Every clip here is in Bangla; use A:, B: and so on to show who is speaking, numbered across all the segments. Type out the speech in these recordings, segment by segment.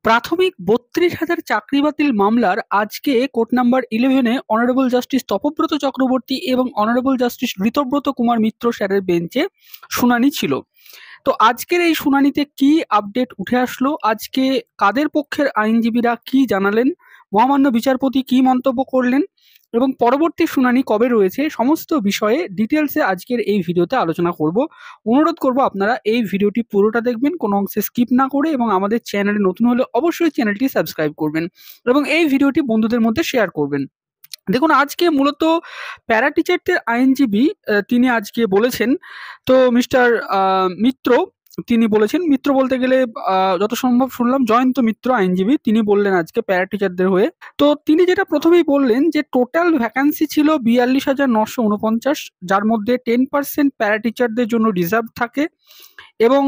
A: প্রাথমিক ৩২,০০০ চাকরি বাতিল মামলার আজকে কোর্ট নাম্বার 11-এ অনারেবল জাস্টিস তপব্রত চক্রবর্তী এবং অনারেবল জাস্টিস ঋতব্রত কুমার মিত্র স্যারের বেঞ্চে শুনানি ছিল। তো আজকের এই শুনানিতে কি আপডেট উঠে আসলো, আজকে কাদের পক্ষের আইনজীবীরা কি জানালেন, মহামান্য বিচারপতি কি মন্তব্য করলেন এবং পরবর্তী শুনানি কবে রয়েছে, সমস্ত বিষয়ে ডিটেলসে আজকের এই ভিডিওতে আলোচনা করব। অনুরোধ করব আপনারা এই ভিডিওটি পুরোটা দেখবেন, কোনো অংশে স্কিপ না করে, এবং আমাদের চ্যানেলে নতুন হলে অবশ্যই চ্যানেলটি সাবস্ক্রাইব করবেন এবং এই ভিডিওটি বন্ধুদের মধ্যে শেয়ার করবেন। দেখুন, আজকে মূলত প্যারা টিচারদের আইনজীবী তিনি আজকে বলেছেন, তো মিস্টার মিত্র তিনি বলেছেন, মিত্র বলতে গেলে যত সম্ভব শুনলাম জয়ন্ত মিত্র আইনজীবী, তিনি বললেন আজকে প্যারা টিচারদের হয়ে। তো তিনি যেটা প্রথমেই বললেন যে টোটাল ভ্যাকান্সি ছিল ৪২,৯৪৯, যার মধ্যে 10% প্যারা টিচারদের জন্য রিজার্ভ থাকে এবং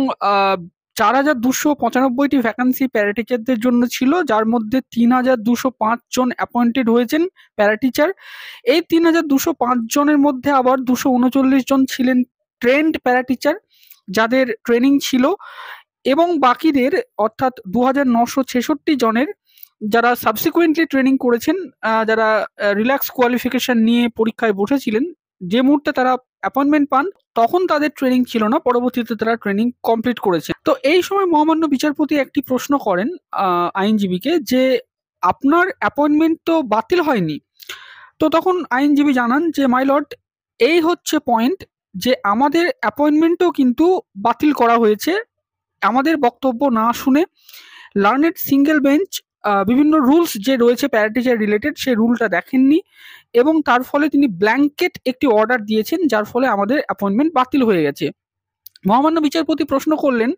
A: ৪,২৯৫টি ভ্যাকান্সি প্যারা টিচারদের জন্য ছিল, যার মধ্যে ৩,২০৫ জন অ্যাপয়েন্টেড হয়েছেন প্যারা টিচার। এই ৩,২০৫ জনের মধ্যে আবার ২৩৯ জন ছিলেন ট্রেন্ড প্যারা টিচার, যাদের ট্রেনিং ছিল, এবং বাকিদের অর্থাৎ ২,৯৬৬ জনের যারা সাবসিকুয়েন্টলি ট্রেনিং করেছেন, যারা রিল্যাক্স কোয়ালিফিকেশন নিয়ে পরীক্ষায় বসেছিলেন, যে মুহূর্তে তারা অ্যাপয়েন্টমেন্ট পান তখন তাদের ট্রেনিং ছিল না, পরবর্তীতে তারা ট্রেনিং কমপ্লিট করেছে। তো এই সময় মহামান্য বিচারপতি একটি প্রশ্ন করেন আইনজীবীকে যে আপনার অ্যাপয়েন্টমেন্ট তো বাতিল হয়নি। তো তখন আইনজীবী জানান যে মাই লর্ড, এই হচ্ছে পয়েন্ট, যে আমাদের অ্যাপয়েন্টমেন্টও কিন্তু বাতিল করা হয়েছে আমাদের বক্তব্য না শুনে। লার্নেড সিঙ্গেল বেঞ্চ বিভিন্ন রুলস যে রয়েছে প্যারা টিচার রিলেটেড সেই রুলটা দেখেননি এবং তার ফলে তিনি ব্ল্যাঙ্কেট একটি অর্ডার দিয়েছেন, যার ফলে আমাদের অ্যাপয়েন্টমেন্ট বাতিল হয়ে গেছে। মহামান্য বিচারপতি প্রশ্ন করলেন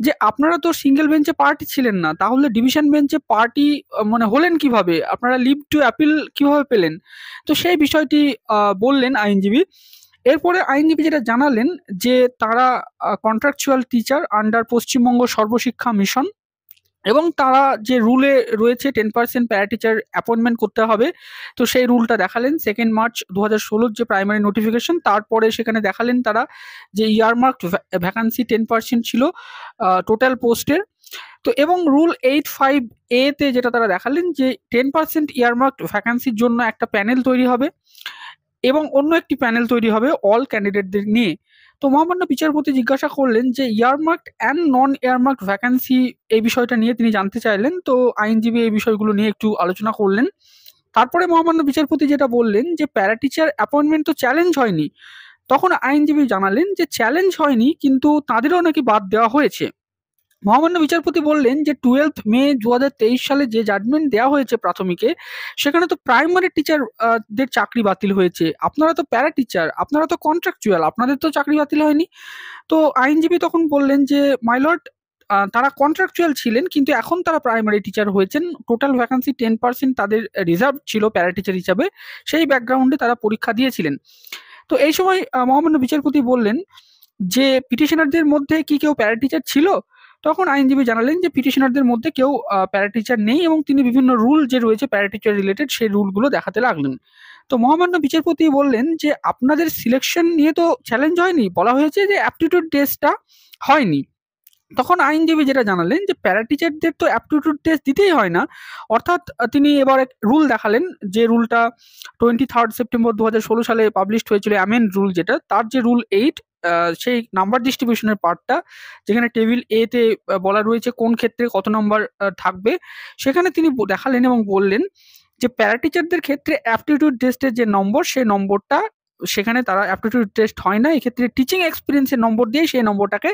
A: যে আপনারা তো সিঙ্গেল বেঞ্চে পার্টি ছিলেন না, তাহলে ডিভিশন বেঞ্চে পার্টি মানে হলেন কিভাবে, আপনারা লিভ টু অ্যাপিল কিভাবে পেলেন? তো সেই বিষয়টি বললেন আইনজীবী। এরপরে আইনজীবী যেটা জানালেন যে তারা contractual teacher under Paschimbanga Sarvashiksha mission, এবং তারা যে রুলে রয়েছে 10% প্যারা টিচার অ্যাপয়েন্টমেন্ট করতে হবে, তো সেই রুলটা দেখালেন 2 মার্চ 2016 যে প্রাইমারি নোটিফিকেশন, তারপরে সেখানে দেখালেন তারা যে ইয়ারমার্কড ভ্যাকান্সি 10% ছিল টোটাল পোস্টের। তো এবং রুল 85A তে যেটা তারা দেখালেন যে 10% ইয়ারমার্কড ভ্যাকান্সির জন্য একটা প্যানেল তৈরি হবে এবং অন্য একটি প্যানেল তৈরি হবে অল ক্যান্ডিডেটদের নিয়ে। তো মহামান্য বিচারপতি জিজ্ঞাসা করলেন যে ইয়ারমার্কড অ্যান্ড নন ইয়ারমার্কড ভ্যাকান্সি, এই বিষয়টা নিয়ে তিনি জানতে চাইলেন। তো আইনজীবী এই বিষয়গুলো নিয়ে একটু আলোচনা করলেন। তারপরে মহামান্য বিচারপতি যেটা বললেন যে প্যারা টিচার অ্যাপয়েন্টমেন্ট তো চ্যালেঞ্জ হয়নি। তখন আইনজীবী জানালেন যে চ্যালেঞ্জ হয়নি, কিন্তু তাদেরও নাকি বাদ দেওয়া হয়েছে। মহামান্য বিচারপতি বললেন যে 12 মে 2023 সালে যে জাজমেন্ট দেওয়া হয়েছে প্রাথমিকে, সেখানে তো প্রাইমারি টিচার দের চাকরি বাতিল হয়েছে, আপনারা তো প্যারা টিচার, আপনারা তো কন্ট্রাকচুয়াল, আপনাদের তো চাকরি বাতিল হয়নি। তো আইনজীবী তখন বললেন যে মাই লর্ড, তারা কন্ট্রাকচুয়াল ছিলেন কিন্তু এখন তারা প্রাইমারি টিচার হয়েছেন, টোটাল ভ্যাকান্সি 10% তাদের রিজার্ভ ছিল প্যারা টিচার হিসাবে, সেই ব্যাকগ্রাউন্ডে তারা পরীক্ষা দিয়েছিলেন। তো এই সময় মহামান্য বিচারপতি বললেন যে পিটিশনারদের মধ্যে কি কেউ প্যারা টিচার ছিল? তখন আইনজীবী জানালেন যে পিটিশনারদের মধ্যে কেউ প্যারা টিচার নেই এবং তিনি বিভিন্ন রুল যে রয়েছে প্যারা টিচার রিলেটেড সেই রুলগুলো দেখাতে লাগলেন। তো মহামান্য বিচারপতি বললেন যে আপনাদের সিলেকশন নিয়ে তো চ্যালেঞ্জ হয়নি, বলা হয়েছে যে অ্যাপটিটিউড টেস্টটা হয়নি। তখন আইনজীবী যেটা জানালেন যে প্যারা টিচারদের তো অ্যাপটিটিউড টেস্ট দিতেই হয় না, অর্থাৎ তিনি এবার এক রুল দেখালেন, যে রুলটা 23 সেপ্টেম্বর 2016 সালে পাবলিশড হয়েছিল, অ্যামেন্ড রুল যেটা, তার যে রুল 8 সেই নাম্বার ডিস্ট্রিবিউশনের পার্টটা, যেখানে টেবিল এ তে বলা রয়েছে কোন ক্ষেত্রে কত নম্বর থাকবে, সেখানে তিনি দেখালেন এবং বললেন যে প্যারা টিচারদের ক্ষেত্রে অ্যাপটিটিউড টেস্টের যে নম্বর, সেই নম্বরটা সেখানে তারা অ্যাপটিটিউড টেস্ট হয় না, এক্ষেত্রে টিচিং এক্সপিরিয়েন্সের নম্বর দিয়ে সেই নম্বরটাকে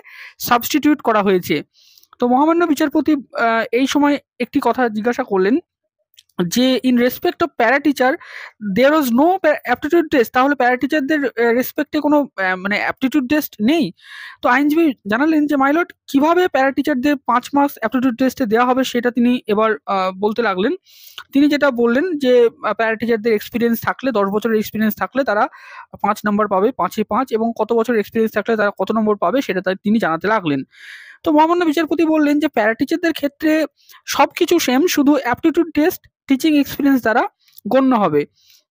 A: সাবস্টিটিউট করা হয়েছে। তো মহামান্য বিচারপতি এই সময় একটি কথা জিজ্ঞাসা করলেন যে in respect of para teacher there was no aptitude test, তাহলে প্যারা টিচারদের রেসপেক্টে কোনো মানে অ্যাপটিটিউড টেস্ট নেই? তো আইনজীবী জানালেন যে মাই লর্ড, কিভাবে প্যারা টিচারদের 5 মার্কস অ্যাপটিটিউড টেস্টে দেওয়া হবে সেটা তিনি এবার বলতে লাগলেন। তিনি যেটা বললেন যে প্যারা টিচারদের এক্সপিরিয়েন্স থাকলে, 10 বছরের এক্সপিরিয়েন্স থাকলে তারা 5 নম্বর পাবে, 5-এ 5, এবং কত বছরের এক্সপিরিয়েন্স থাকলে তারা কত নম্বর পাবে সেটা তিনি জানাতে লাগলেন। তো মহামান্য বিচারপতি বললেন যে প্যারা টিচারদের ক্ষেত্রে সবকিছু সেম, শুধু অ্যাপটিটিউড টেস্ট টিচিং এক্সপিরিয়েন্স দ্বারা গণ্য হবে।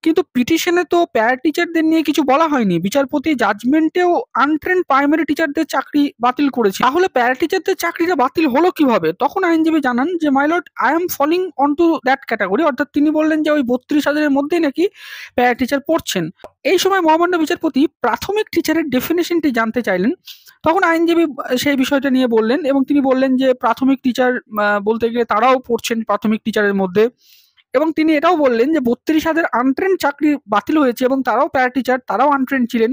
A: কিন্তু পিটিশনে তো প্যারা টিচারদের নিয়ে কিছু বলা হয়নি। বিচারপতি জাজমেন্টেও আনট্রেন্ড প্রাইমারি টিচারদের চাকরি বাতিল করেছে। তাহলে প্যারা টিচারদের চাকরিটা বাতিল হলো কিভাবে? তখন আইনজীবী জানান যে my lord, I am falling on to that category, অর্থাৎ তিনি বললেন যে ওই 32,000-এর মধ্যেই নাকি প্যারা টিচার পড়ছেন। এই সময় মহামান্য বিচারপতি প্রাথমিক টিচারের ডেফিনেশনটি জানতে চাইলেন। তখন আইনজীবী সেই বিষয়টা নিয়ে বললেন এবং তিনি বললেন যে প্রাথমিক টিচার বলতে গেলে তারাও পড়ছেন প্রাথমিক টিচারের মধ্যে, এবং তিনি এটাও বললেন যে 32,000 আনট্রেন্ড চাকরি বাতিল হয়েছে এবং তারাও প্যারা টিচার, তারাও আনট্রেন্ড ছিলেন,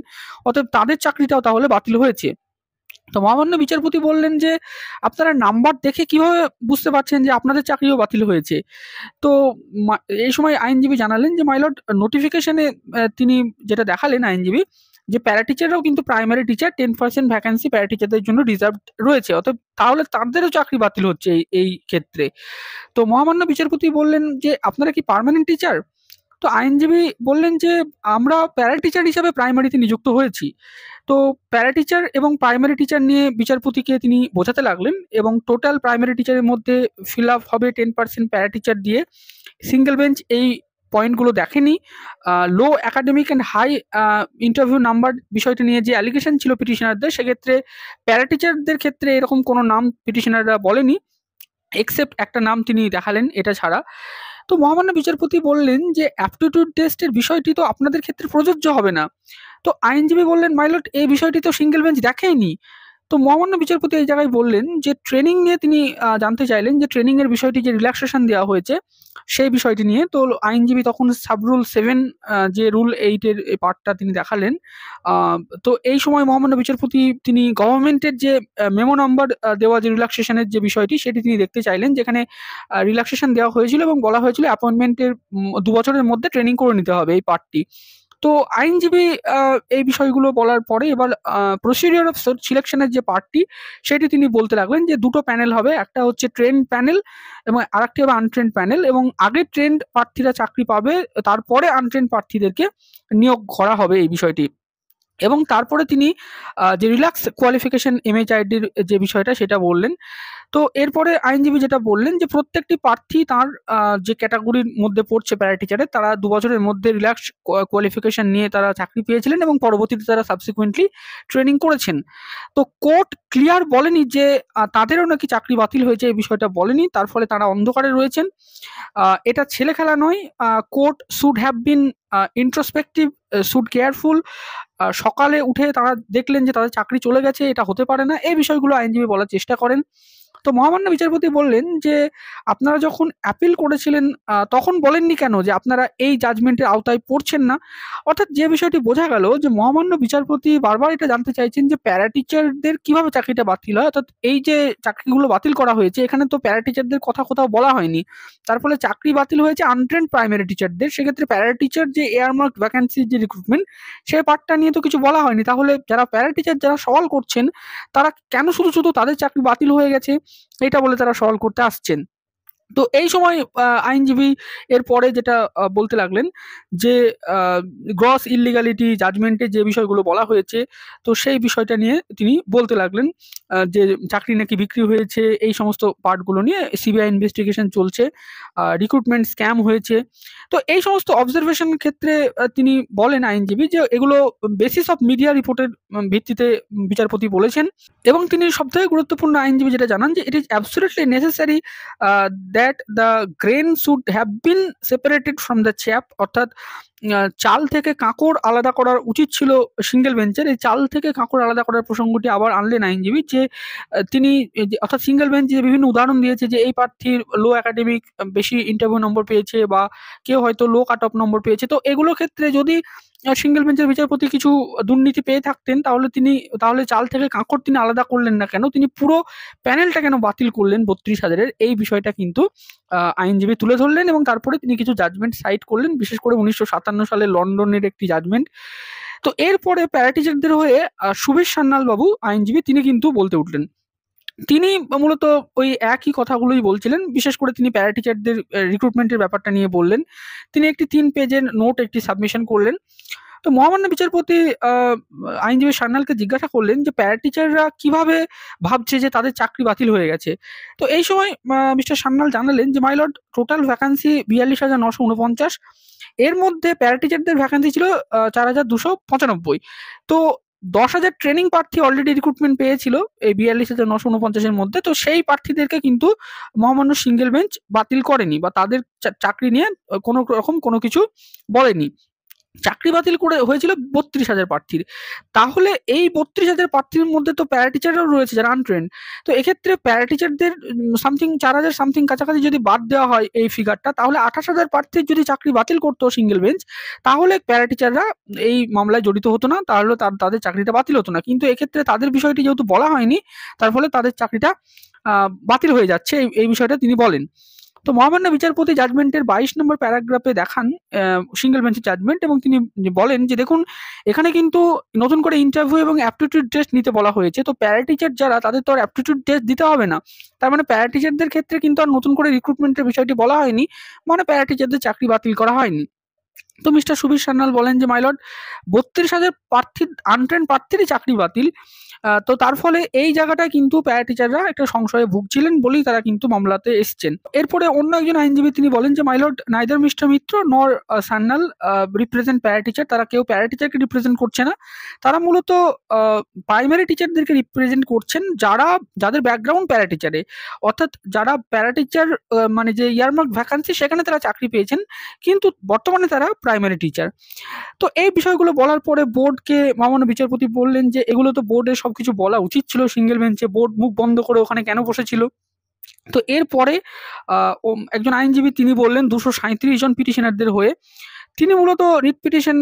A: অতএব তাদের চাকরিটাও তাহলে বাতিল হয়েছে। তো মহামান্য বিচারপতি বললেন যে আপনারা নাম্বার দেখে কিভাবে বুঝতে পারছেন যে আপনাদের চাকরিও বাতিল হয়েছে? তো এই সময় আইনজীবী জানালেন যে মাই লর্ড, নোটিফিকেশনে তিনি যেটা দেখালেন আইনজীবী, যে প্যারা টিচাররাও কিন্তু প্রাইমারি টিচার 10% ভ্যাকান্সি প্যারা টিচারদের জন্য রিজার্ভ রয়েছে, অতএব তাহলে তাদেরও চাকরি বাতিল হচ্ছে এই ক্ষেত্রে। তো মহামান্য বিচারপতি বললেন যে আপনারা কি পার্মানেন্ট টিচার? তো আইনজীবী বললেন যে আমরা প্যারা টিচার হিসাবে প্রাইমারিতে নিযুক্ত হয়েছি। তো প্যারা টিচার এবং প্রাইমারি টিচার নিয়ে বিচারপতিকে তিনি বোঝাতে লাগলেন এবং টোটাল প্রাইমারি টিচারের মধ্যে ফিল আপ হবে 10% প্যারা টিচার দিয়ে। সিঙ্গেল বেঞ্চ এই পয়েন্টগুলো দেখেনি। Low academic and high interview number বিষয়টি নিয়ে যে অ্যালিগেশন ছিল পিটিশনারদের, সেক্ষেত্রে প্যারা টিচারদের ক্ষেত্রে এরকম কোনো নাম পিটিশনাররা বলেনি, এক্সেপ্ট একটা নাম তিনি দেখালেন এটা ছাড়া। তো মহামান্য বিচারপতি বললেন যে অ্যাপটিটিউড টেস্টের বিষয়টি তো আপনাদের ক্ষেত্রে প্রযোজ্য হবে না। তো আইনজীবী বললেন মাই লর্ড, এই বিষয়টি তো সিঙ্গেল বেঞ্চ দেখেনি। তো মহামান্য বিচারপতি এই জায়গায় বললেন যে ট্রেনিং নিয়ে তিনি জানতে চাইলেন যে ট্রেনিং এর বিষয়টি যে রিল্যাক্সেশন দেওয়া হয়েছে সেই বিষয়টি নিয়ে। তো আইনজীবী তখন সাবরুল 7 যে রুল 8 এর এই পার্টটা তিনি দেখালেন। তো এই সময় মহামান্য বিচারপতি তিনি গভর্নমেন্টের যে মেমো নাম্বার দেওয়া যে রিল্যাক্সেশনের যে বিষয়টি সেটি তিনি দেখতে চাইলেন, যেখানে রিল্যাক্সেশন দেওয়া হয়েছিল এবং বলা হয়েছিল অ্যাপয়েন্টমেন্টের 2 বছরের মধ্যে ট্রেনিং করে নিতে হবে এই পার্টটি। তো আইনজীবী এই বিষয়গুলো বলার পরে এবার প্রসিডিওর অফ সিলেকশনের যে পার্টটি সেটি তিনি বলতে লাগলেন যে দুটো প্যানেল হবে, একটা হচ্ছে ট্রেন্ড প্যানেল এবং আরেকটি হবে আনট্রেন্ড প্যানেল, এবং আগে ট্রেন্ড প্রার্থীরা চাকরি পাবে, তারপরে আনট্রেন্ড প্রার্থীদেরকে নিয়োগ করা হবে এই বিষয়টি। এবং তারপরে তিনি যে রিল্যাক্স কোয়ালিফিকেশন এমএইচআইডির যে বিষয়টা সেটা বললেন। তো এরপরে আইনজীবী যেটা বললেন যে প্রত্যেকটি প্রার্থী তার যে ক্যাটাগরির মধ্যে পড়ছে প্যারা টিচারের, তারা 2 বছরের মধ্যে রিল্যাক্স কোয়ালিফিকেশন নিয়ে তারা চাকরি পেয়েছিলেন এবং পরবর্তীতে তারা সাবসিকুয়েন্টলি ট্রেনিং করেছেন। তো কোর্ট ক্লিয়ার বলেনি যে তাদেরও নাকি চাকরি বাতিল হয়েছে, এই বিষয়টা বলেনি, তার ফলে তারা অন্ধকারে রয়েছেন। এটা ছেলে খেলা নয়। Court should have been ইন্ট্রোস্পেক্টিভ, should careful. সকালে উঠে তারা দেখলেন যে তাদের চাকরি চলে গেছে, এটা হতে পারে না, এই বিষয়গুলো আইনজীবী বলার চেষ্টা করেন। তো মহামান্য বিচারপতি বললেন যে আপনারা যখন অ্যাপিল করেছিলেন তখন বলেননি কেন যে আপনারা এই জাজমেন্টের আওতায় পড়ছেন না? অর্থাৎ যে বিষয়টি বোঝা গেল যে মহামান্য বিচারপতি বারবার এটা জানতে চাইছেন যে প্যারা টিচারদের কিভাবে চাকরিটা বাতিল হয়, অর্থাৎ এই যে চাকরিগুলো বাতিল করা হয়েছে এখানে তো প্যারা টিচারদের কথা কোথাও বলা হয়নি, তার ফলে চাকরি বাতিল হয়েছে আনট্রেন্ড প্রাইমারি টিচারদের। সেক্ষেত্রে প্যারা টিচার যে এয়ারমার্ক ভ্যাকান্সির যে রিক্রুটমেন্ট সেই পার্টটা নিয়ে তো কিছু বলা হয়নি, তাহলে যারা প্যারা টিচার যারা সওয়াল করছেন তারা কেন শুধু শুধু তাদের চাকরি বাতিল হয়ে গেছে এটা বলে তারা সওয়াল করতে আসছেন। তো এই সময় আইনজীবী এরপরে যেটা বলতে লাগলেন যে গ্রস ইল্লিগালিটি জাজমেন্টে যে বিষয়গুলো বলা হয়েছে তো সেই বিষয়টা নিয়ে তিনি বলতে লাগলেন, যে চাকরি নাকি বিক্রি হয়েছে, এই সমস্ত পার্টগুলো নিয়ে সিবিআই ইনভেস্টিগেশন চলছে, রিক্রুটমেন্ট স্ক্যাম হয়েছে। তো এই সমস্ত অবজারভেশনের ক্ষেত্রে তিনি বলেন আইনজীবী যে এগুলো বেসিস অফ মিডিয়া রিপোর্টের ভিত্তিতে বিচারপতি বলেছেন, এবং তিনি সবথেকে গুরুত্বপূর্ণ আইনজীবী যেটা জানান যে it is absolutely necessary that the grain should have been separated from the chaff, অর্থাৎ চাল থেকে কাঁকড় আলাদা করার উচিত ছিল সিঙ্গেল বেঞ্চের। এই চাল থেকে কাঁকড় আলাদা করার প্রসঙ্গটি আবার আনলেন আইনজীবী, যে তিনি অর্থাৎ সিঙ্গেল বেঞ্চ যে বিভিন্ন উদাহরণ দিয়েছে যে এই প্রার্থীর লো একাডেমিক বেশি ইন্টারভিউ নম্বর পেয়েছে বা কেউ হয়তো লো কাট অফ নম্বর পেয়েছে, তো এগুলোর ক্ষেত্রে যদি সিঙ্গেল বেঞ্চের বিচারপতি কিছু দুর্নীতি পেয়ে থাকতেন তাহলে চাল থেকে কাঁকড় তিনি আলাদা করলেন না কেন, তিনি পুরো প্যানেলটা কেন বাতিল করলেন 32,000-এর, এই বিষয়টা কিন্তু আইনজীবী তুলে ধরলেন এবং তারপরে তিনি কিছু জাজমেন্ট সাইট করলেন, বিশেষ করে 1957 সালে লন্ডনের একটি জাজমেন্ট। তো এরপরে প্যারা টিচারদের হয়ে সুবেশ সান্যাল বাবু আইনজীবী তিনি কিন্তু বলতে উঠলেন। তিনি মূলত ওই একই কথাগুলোই বলছিলেন, বিশেষ করে তিনি প্যারা টিচারদের রিক্রুটমেন্টের ব্যাপারটা নিয়ে বললেন। তিনি একটি 3 পেজের নোট একটি সাবমিশন করলেন। তো মহামান্য বিচারপতি আইনজীবী সান্যালকে জিজ্ঞাসা করলেন যে প্যারা টিচাররা কিভাবে ভাবছে যে তাদের চাকরি বাতিল হয়ে গেছে। তো এই সময় মিস্টার সান্যাল জানালেন যে মাই লর্ড, টোটাল ভ্যাকান্সি ৪২,৯৪৯। এর মধ্যে প্যারা টিচারদের ভ্যাকান্সি ছিল ৪,২৯৫। তো ১০,০০০ ট্রেনিং প্রার্থী অলরেডি রিক্রুটমেন্ট পেয়েছিল এই ৪২,৯৪৯-এর মধ্যে। তো সেই প্রার্থীদেরকে কিন্তু মহামান্য সিঙ্গেল বেঞ্চ বাতিল করেনি বা তাদের চাকরি নিয়ে কোনো রকম কোনো কিছু বলেনি। চাকরি বাতিল করে হয়েছিল ৩২,০০০ প্রার্থীর। তাহলে এই ৩২,০০০ প্রার্থীর মধ্যে তো প্যারা টিচাররাও রয়েছে যারা আনট্রেন্ড। তো এক্ষেত্রে প্যারা টিচারদের সামথিং ৪,০০০ সামথিং কাছাকাছি যদি বাদ দেওয়া হয় এই ফিগারটা, তাহলে ২৮,০০০ প্রার্থীর যদি চাকরি বাতিল করতো সিঙ্গেল বেঞ্চ, তাহলে প্যারা টিচাররা এই মামলায় জড়িত হতো না, তাহলে তাদের চাকরিটা বাতিল হতো না। কিন্তু এক্ষেত্রে তাদের বিষয়টি যেহেতু বলা হয়নি, তার ফলে তাদের চাকরিটা বাতিল হয়ে যাচ্ছে, এই বিষয়টা তিনি বলেন। তো মহামান্য বিচারপতি জাজমেন্টের ২২ নম্বর প্যারাগ্রাফে দেখান সিঙ্গেল বেঞ্চের জাজমেন্ট, এবং তিনি বলেন যে দেখুন, এখানে কিন্তু নতুন করে ইন্টারভিউ এবং অ্যাপটিটিউড টেস্ট নিতে বলা হয়েছে। তো প্যারা টিচার যারা, তাদের তো আর অ্যাপটিটিউড টেস্ট দিতে হবে না। তার মানে প্যারা টিচারদের ক্ষেত্রে কিন্তু আর নতুন করে রিক্রুটমেন্টের বিষয়টি বলা হয়নি, মানে প্যারা টিচারদের চাকরি বাতিল করা হয়নি। তো মিস্টার সুবীর সান্যাল বলেন যে মাই লর্ড, ৩২,০০০ প্রার্থীর আনট্রেন্ড প্রার্থীরই চাকরি বাতিল। তো তার ফলে এই জায়গাটায় কিন্তু প্যারা টিচাররা একটা সংশয়ে ভুগছিলেন বলেই তারা কিন্তু মামলাতে এসছেন। এরপরে অন্য একজন আইনজীবী তিনি বলেন যে মাই লর্ড, নাইদার মিস্টার মিত্র নর সান্যাল রিপ্রেজেন্ট প্যারা টিচার। তারা কেউ প্যারা টিচারকে রিপ্রেজেন্ট করছে না। তারা মূলত প্রাইমারি টিচারদেরকে রিপ্রেজেন্ট করছেন, যাদের ব্যাকগ্রাউন্ড প্যারা টিচারে, অর্থাৎ যারা প্যারা টিচার মানে যে ইয়ারমার্ক ভ্যাকান্সি সেখানে তারা চাকরি পেয়েছেন, কিন্তু বর্তমানে তারা প্রাইমারি টিচার। তো এই বিষয়গুলো বলার পরে বোর্ডকে মহামান্য বিচারপতি বললেন যে এগুলো তো বোর্ডের সবকিছু বলা উচিত ছিল সিঙ্গেল বেঞ্চে, বোর্ড মুখ বন্ধ করে ওখানে কেন বসেছিল। তো এরপরে একজন আইনজীবী তিনি বললেন ২৩৭ জন পিটিশনারদের হয়ে, তিনি মূলত রিট পিটিশন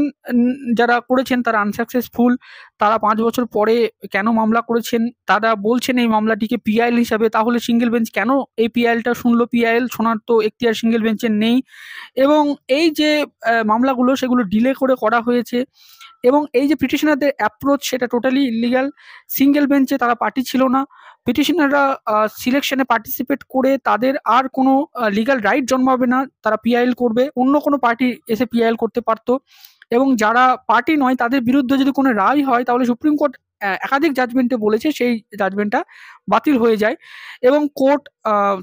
A: যারা করেছেন তারা আনসাকসেসফুল। তারা ৫ বছর পরে কেন মামলা করেছেন, তারা বলছেন এই মামলাটিকে পিআইএল হিসাবে। তাহলে সিঙ্গেল বেঞ্চ কেন এই পিআইএলটা শুনলো? পিআইএল শোনার তো এখতিয়ার সিঙ্গেল বেঞ্চের নেই। এবং এই যে মামলাগুলো সেগুলো ডিলে করে করা হয়েছে, এবং এই যে পিটিশনারদের অ্যাপ্রোচ সেটা টোটালি ইলিগাল। সিঙ্গেল বেঞ্চে তারা পার্টি ছিল না। পিটিশনাররা সিলেকশনে পার্টিসিপেট করে তাদের আর কোনো লিগাল রাইট জন্মাবে না, তারা পিআইএল করবে। অন্য কোনো পার্টি এসে পিআইএল করতে পারতো, এবং যারা পার্টি নয় তাদের বিরুদ্ধে যদি কোনো রায় হয়, তাহলে সুপ্রিম কোর্ট একাধিক জাজমেন্টে বলেছে সেই জাজমেন্টটা বাতিল হয়ে যায়। এবং কোর্ট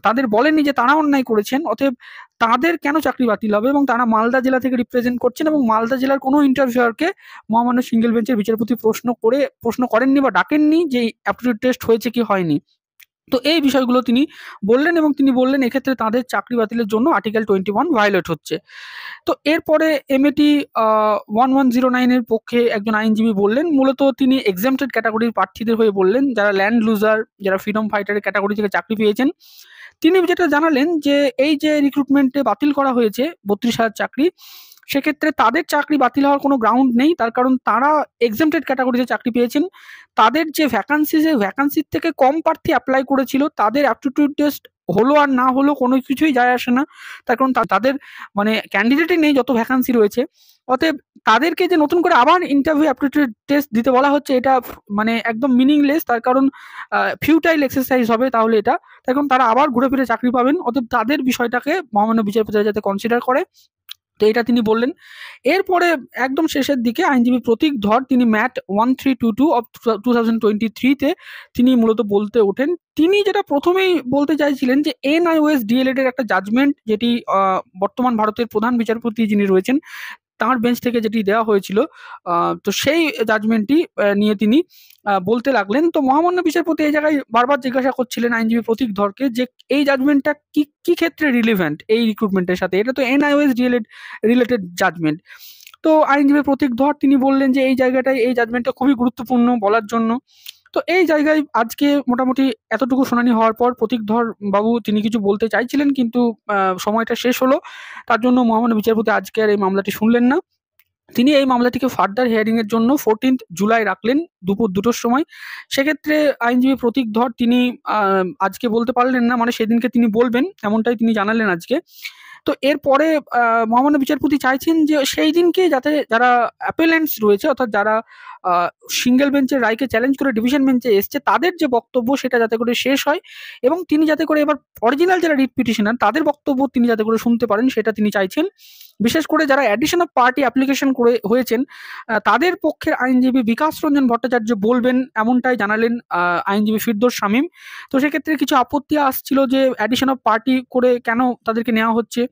A: তাদের বলেনি যে তারা অন্যায় করেছেন, অতএব তাদের কেন চাকরি বাতিল হবে। এবং তারা মালদা জেলা থেকে রিপ্রেজেন্ট করছেন, এবং মালদা জেলার কোনো ইন্টারভিউয়ারকে মহামান্য সিঙ্গেল বেঞ্চের বিচারপতি প্রশ্ন করেননি বা ডাকেননি যে অ্যাপটিটিউড টেস্ট হয়েছে কি হয়নি। তো এই বিষয়গুলো তিনি বললেন, এবং তিনি বললেন এক্ষেত্রে তাদের চাকরি বাতিলের জন্য আর্টিকেল 21 ভায়োলেট হচ্ছে। তো এরপরে এমএটি 1109 এর পক্ষে একজন আইনজীবী বললেন, মূলত তিনি এক্সাম্পটেড ক্যাটাগরির প্রার্থীদের হয়ে বললেন, যারা ল্যান্ড লুজার, যারা ফ্রিডম ফাইটারের ক্যাটাগরি থেকে চাকরি পেয়েছেন। তিনি যেটা জানালেন যে এই যে রিক্রুটমেন্টে বাতিল করা হয়েছে ৩২,০০০ চাকরি, সেক্ষেত্রে তাদের চাকরি বাতিল হওয়ার কোনো গ্রাউন্ড নেই। তার কারণ তারা এক্সাম্পটেড ক্যাটাগরিতে চাকরি পেয়েছেন। তাদের যে ভ্যাকান্সি, সেই ভ্যাকান্সির থেকে কম প্রার্থী অ্যাপ্লাই করেছিল। তাদের অ্যাপটিটিউড টেস্ট হলো আর না হলো কোনো কিছুই যায় আসে না। তার কারণ তাদের মানে ক্যান্ডিডেটই নেই যত ভ্যাকান্সি রয়েছে। অতএব তাদেরকে যে নতুন করে আবার ইন্টারভিউ অ্যাপটিটিউড টেস্ট দিতে বলা হচ্ছে, এটা মানে একদম মিনিংলেস। তার কারণ ফিউটাইল এক্সারসাইজ হবে তাহলে এটা। তার কারণ তারা আবার ঘুরে ফিরে চাকরি পাবেন। অতএব তাদের বিষয়টাকে মহামান্য বিচারপতিরা যাতে কনসিডার করে, তো এটা তিনি বললেন। এরপরে একদম শেষের দিকে আইনজীবী প্রতীক ধর তিনি ম্যাট 1322 অফ 2023 তে তিনি মূলত বলতে ওঠেন। তিনি যেটা প্রথমেই বলতে চাইছিলেন যে এনআইওএস ডিএলএড এর একটা জাজমেন্ট, যেটি বর্তমান ভারতের প্রধান বিচারপতি যিনি রয়েছেন তাঁর বেঞ্চ থেকে যেটি দেওয়া হয়েছিল, তো সেই জাজমেন্টটি নিয়ে তিনি বলতে লাগলেন। তো মহামান্য বিচারপতি এই জায়গায় বারবার জিজ্ঞাসা করছিলেন আইনজীবী প্রতীক ধরকে যে এই জাজমেন্টটা কি ক্ষেত্রে রিলেভেন্ট এই রিক্রুটমেন্টের সাথে, এটা তো এনআইওএস রিলেটেড জাজমেন্ট। তো আইনজীবী প্রতীক ধর তিনি বললেন যে এই জায়গাটায় এই জাজমেন্টটা খুবই গুরুত্বপূর্ণ বলার জন্য। তো এই জায়গায় আজকে মোটামুটি এতটুকু শুনানি হওয়ার পর প্রতীক ধর বাবু তিনি কিছু বলতে চাইছিলেন, কিন্তু সময়টা শেষ হলো। তার জন্য মহামান্য বিচারপতি আজকে আর এই মামলাটি শুনলেন না। তিনি এই মামলাটিকে ফার্দার হিয়ারিং এর জন্য 14 জুলাই রাখলেন দুপুর 2টোর সময়। সেক্ষেত্রে আইনজীবী প্রতীক ধর তিনি আজকে বলতে পারলেন না, মানে সেদিনকে তিনি বলবেন এমনটাই তিনি জানালেন আজকে। তো এরপরে মহামান্য বিচারপতি চাইছেন যে সেই দিনকে যাতে যারা অ্যাপেলেন্টস রয়েছে, অর্থাৎ যারা সিঙ্গেল বেঞ্চের রায়কে চ্যালেঞ্জ করে ডিভিশন বেঞ্চে এসছে তাদের যে বক্তব্য সেটা যাতে করে শেষ হয় এবং তিনি যাতে করে এবার অরিজিনাল যারা রিট পিটিশনার তাদের বক্তব্য তিনি যাতে করে শুনতে পারেন সেটা তিনি চাইছেন। বিশেষ করে যারা অ্যাডিশন অফ পার্টি অ্যাপ্লিকেশন করে হয়েছেন তাদের পক্ষের আইনজীবী বিকাশ রঞ্জন ভট্টাচার্য বলবেন, এমনটাই জানালেন আইনজীবী ফিরদৌস শামীম। তো সেক্ষেত্রে কিছু আপত্তি আসছিল যে অ্যাডিশন অফ পার্টি করে কেন তাদেরকে নেওয়া হচ্ছে।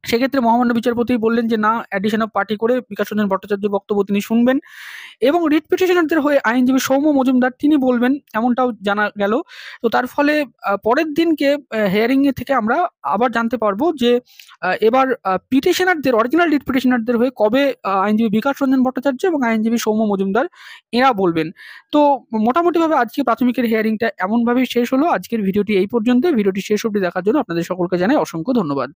A: সেক্ষেত্রে মহামান্য বিচারপতি বললেন যে না, অ্যাডিশন অফ পার্টি করে বিকাশ রঞ্জন ভট্টাচার্যের বক্তব্য তিনি শুনবেন এবং রিট পিটিশনারদের হয়ে আইনজীবী সৌম্য মজুমদার তিনি বলবেন, এমনটাও জানা গেল। তো তার ফলে পরের দিনকে হিয়ারিং এ থেকে আমরা আবার জানতে পারবো যে এবার পিটিশনারদের অরিজিনাল রিট পিটিশনারদের হয়ে কবে আইনজীবী বিকাশ রঞ্জন ভট্টাচার্য এবং আইনজীবী সৌম্য মজুমদার এরা বলবেন। তো মোটামুটিভাবে আজকে প্রাথমিকের হিয়ারিংটা এমনভাবেই শেষ হলো। আজকের ভিডিওটি এই পর্যন্ত। ভিডিওটি শেষ অবধি দেখার জন্য আপনাদের সকলকে জানাই অসংখ্য ধন্যবাদ।